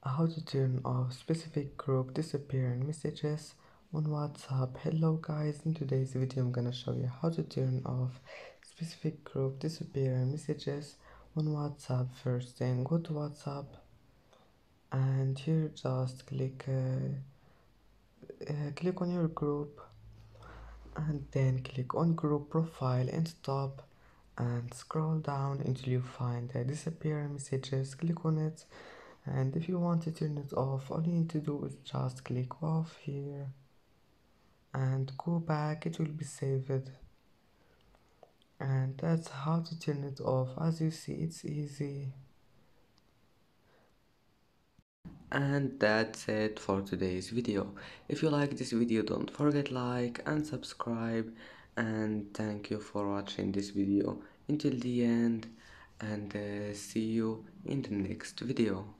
How to turn off specific group disappearing messages on WhatsApp. Hello guys, in today's video I'm gonna show you how to turn off specific group disappearing messages on WhatsApp. First thing, go to WhatsApp and here just click on your group and then click on group profile and stop and scroll down until you find the disappearing messages. Click on it, and if you want to turn it off, all you need to do is just click off here and go back. It will be saved, and that's how to turn it off. As you see, it's easy. And that's it for today's video. If you like this video, don't forget like and subscribe, and thank you for watching this video until the end, and see you in the next video.